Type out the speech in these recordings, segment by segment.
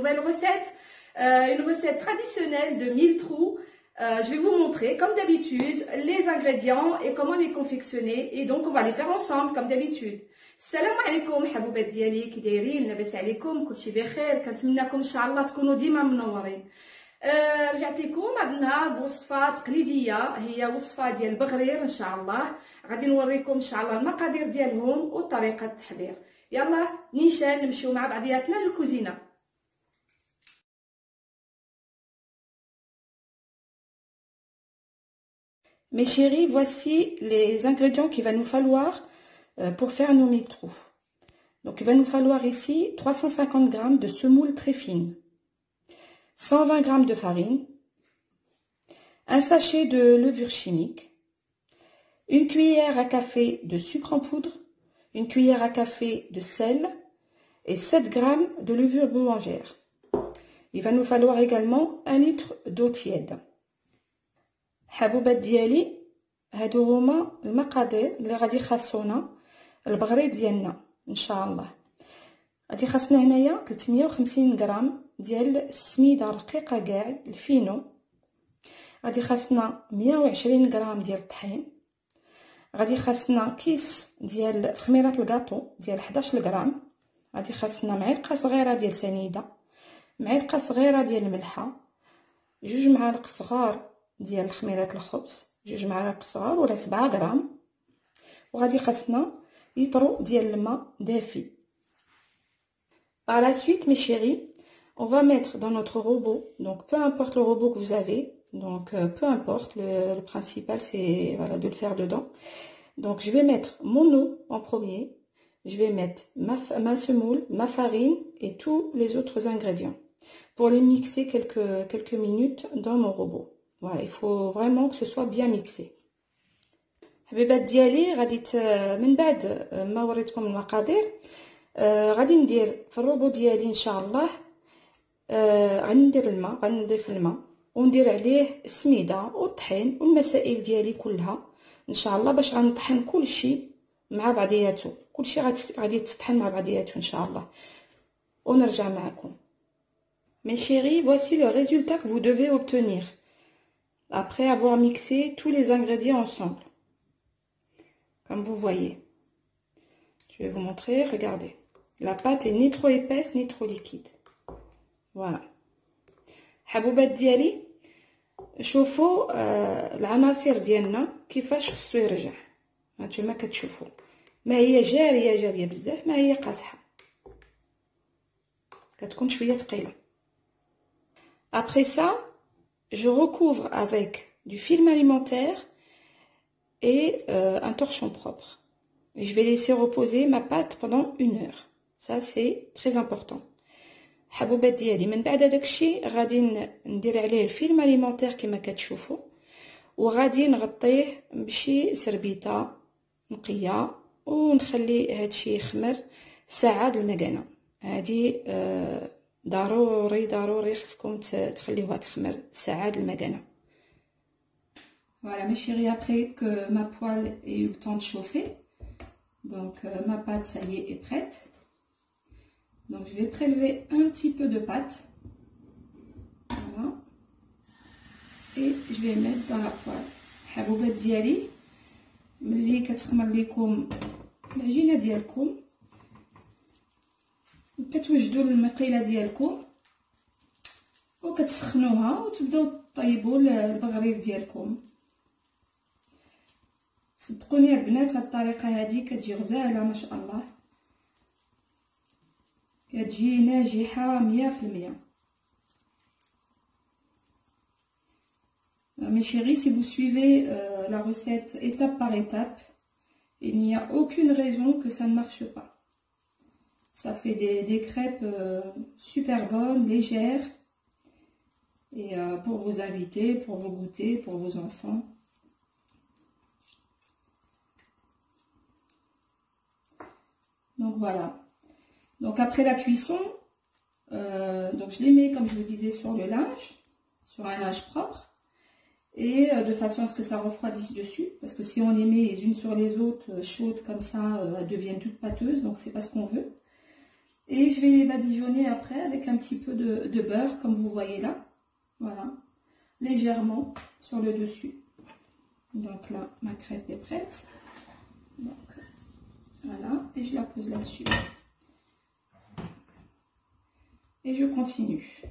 nouvelle recette, une recette traditionnelle de mille trous. Je vais vous montrer, comme d'habitude, les ingrédients et comment les confectionner. Et donc, on va les faire ensemble, comme d'habitude. السلام عليكم حبوبات ديالي، كي دايرين؟ لاباس عليكم؟ كلشي بخير؟ كنتمنىكم ان شاء الله تكونوا ديما منورين. رجعت لكم هذا النهار بوصفه تقليديه، هي وصفه ديال البغرير ان شاء الله. غادي نوريكم ان شاء الله المقادير ديالهم وطريقه التحضير. يلا نيشان نمشيو مع بعضياتنا للكوزينه. Mes chéris, voici les ingrédients qu'il va nous falloir pour faire nos mille trous. Donc il va nous falloir ici 350 g de semoule très fine, 120 g de farine, un sachet de levure chimique, une cuillère à café de sucre en poudre, une cuillère à café de sel et 7 g de levure boulangère. Il va nous falloir également 1 litre d'eau tiède. حبوبات ديالي هادو هما المقادير اللي غادي يخصونا البغرير ديالنا ان شاء الله. غادي خاصنا هنايا 350 غرام ديال السميده رقيقه كاع الفينو، غادي خاصنا 120 غرام ديال الطحين، غادي خاصنا كيس ديال خميره الكاطو ديال 11 غرام، غادي خاصنا معلقه صغيره ديال سنيده، معلقه صغيره ديال الملحه، 2 معالق صغار ديال خميرة الخبز، 2 معالق صغار ولا 7 غرام، وغادي خاصنا لتر ديال الماء دافي. Par la suite, mes chéris, on va mettre dans notre robot, donc peu importe le robot que vous avez, donc peu importe, le principal c'est voilà, de le faire dedans. Donc je vais mettre mon eau en premier, je vais mettre ma semoule, ma farine et tous les autres ingrédients pour les mixer quelques minutes dans mon robot. Voilà, il faut vraiment que ce soit bien mixé. حبيبات ديالي غادي من بعد ما وريتكم المقادير غادي ندير في الروبو ديالي ان شاء الله، غندير الماء، غنضيف الماء وندير عليه السميده والطحين والمسائل ديالي كلها ان شاء الله، باش غنطحن كلشي مع بعضياته، كلشي غادي يتطحن مع بعضياته ان شاء الله ونرجع معكم. Mes chéris, voici le résultat que vous devez obtenir après avoir mixé tous les ingrédients ensemble. Comme vous voyez. Je vais vous montrer, regardez. La pâte est ni trop épaisse ni trop liquide. Voilà. حبوبات ديالي شوفوا العناصر ديالنا كيفاش خصو يرجع. هانتوما كتشوفوا ما هي جاريه بزاف، ما هي قاصحه، كتكون شويه ثقيله. Après ça, je recouvre avec du film alimentaire et un torchon propre. Et je vais laisser reposer ma pâte pendant 1 heure. Ça, c'est très important. حبوبات ديالي من بعد داكشي غادي ندير عليه الفيلم اليمونتير كما كتشوفوا، وغادي نغطيه بشي سربيته نقيه ونخلي هادشي يخمر ساعه بالمكانه. هادي ضروري خصكم تخليوها تخمر ساعه بالمكانه. Voilà mes chéris, après que ma poêle ait eu le temps de chauffer, donc ma pâte ça y est prête. Donc je vais prélever un petit peu de pâte, voilà, et je vais mettre dans la poêle. حبوبات ديالي ملي كتخمر لكم العجينه ديالكم كتوجدوا المقيله ديالكم وكتسخنوها وتبداو طيبوا البغرير ديالكم. صدقوني البنات هاد الطريقه هذه كتجي غزاله ما شاء الله، كتجي ناجحه 100%. Mes chéris, si vous suivez la recette étape par étape, il n'y a aucune raison que ça ne marche pas. Ça fait des crêpes super bonnes, légères, et pour vos invités, pour vos goûters, pour vos enfants. Donc voilà. Donc après la cuisson, donc je les mets comme je vous disais sur le linge, sur un linge propre, et de façon à ce que ça refroidisse dessus, parce que si on les met les unes sur les autres chaudes comme ça, elles deviennent toutes pâteuses, donc c'est pas ce qu'on veut. Et je vais les badigeonner après avec un petit peu de beurre, comme vous voyez là. Voilà, légèrement sur le dessus. Donc là, ma crêpe est prête. Donc voilà, et je la pose là-dessus. Et je continue.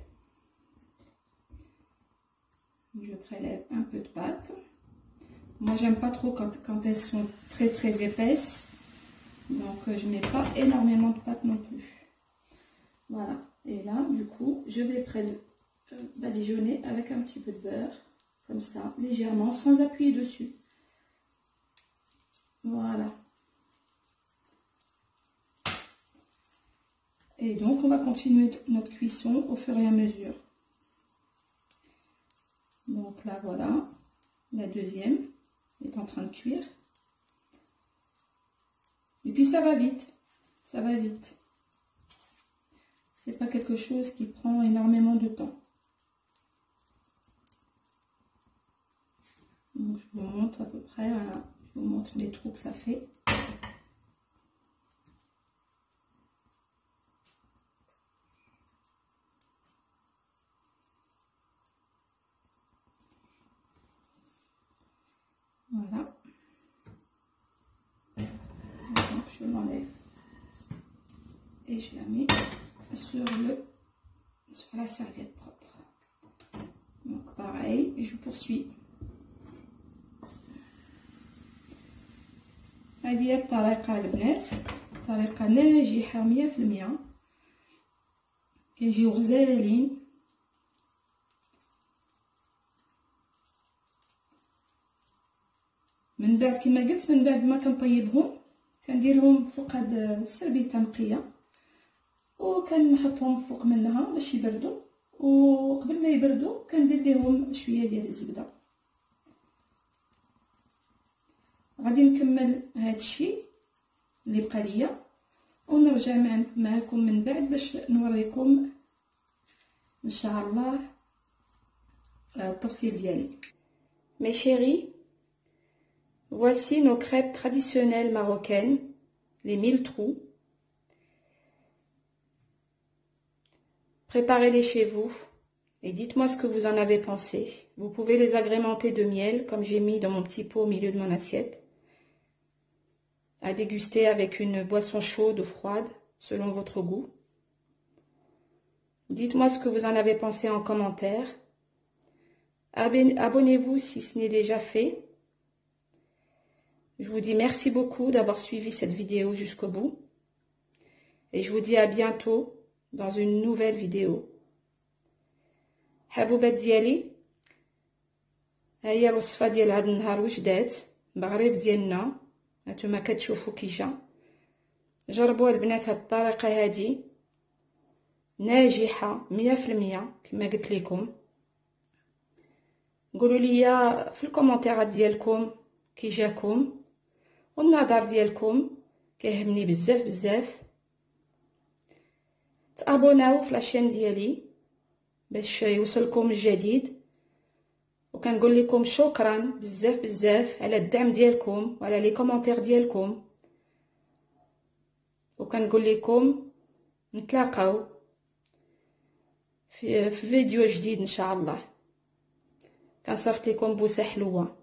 Je prélève un peu de pâte. Moi, j'aime pas trop quand elles sont très épaisses. Donc, je mets pas énormément de pâte non plus. Voilà. Et là, du coup, je vais badigeonner avec un petit peu de beurre. Comme ça, légèrement, sans appuyer dessus. Voilà. Et donc, on va continuer notre cuisson au fur et à mesure. Donc là, voilà. La deuxième est en train de cuire. Et puis, ça va vite. Ça va vite. C'est pas quelque chose qui prend énormément de temps. Donc, je vous montre à peu près, voilà. Je vous montre les trous que ça fait. Voilà. Donc, je l'enlève et je la mets sur la serviette propre. Donc, pareil, et je poursuis. هذه هي الطريقة البنات، طريقة ناجحة 100%. كيجيو غزالين. من بعد كما قلت، من بعد ما كنطيبهم كنديرهم فوق هاد السربيته نقيه، وكنحطهم فوق منها باش يبردوا، وقبل ما يبردوا كندير لهم شويه ديال الزبده. غادي نكمل هاد الشيء اللي بقى ليا ونرجع معكم من بعد باش نوريكم ان شاء الله التفصيل ديالي. Mes chéris, voici nos crêpes traditionnelles marocaines, les 1000 trous. Préparez-les chez vous et dites-moi ce que vous en avez pensé. Vous pouvez les agrémenter de miel, comme j'ai mis dans mon petit pot au milieu de mon assiette, à déguster avec une boisson chaude ou froide, selon votre goût. Dites-moi ce que vous en avez pensé en commentaire. Abonnez-vous si ce n'est déjà fait. Je vous dis merci beaucoup d'avoir suivi cette vidéo jusqu'au bout. Et je vous dis à bientôt dans une nouvelle vidéo. حبوبات ديالي، هي الوصفة ديال هاد النهار وجدات بغريب ديالنا، هانتوما كتشوفوا كي جا. جربوا البنات هاد الطريقة هادي ناجحة 100% كما قلت لكم. قولوا لي في الكومنتيرات ديالكم كي جاكم، والنظر ديالكم كيهمني بزاف. تابوناو في لاشين ديالي باش يوصلكم الجديد، وكنقول لكم شكرا بزاف على الدعم ديالكم وعلى لي كومونتير ديالكم، وكنقول لكم نتلاقاو في فيديو جديد ان شاء الله. كنصيفط لكم بوسه حلوه.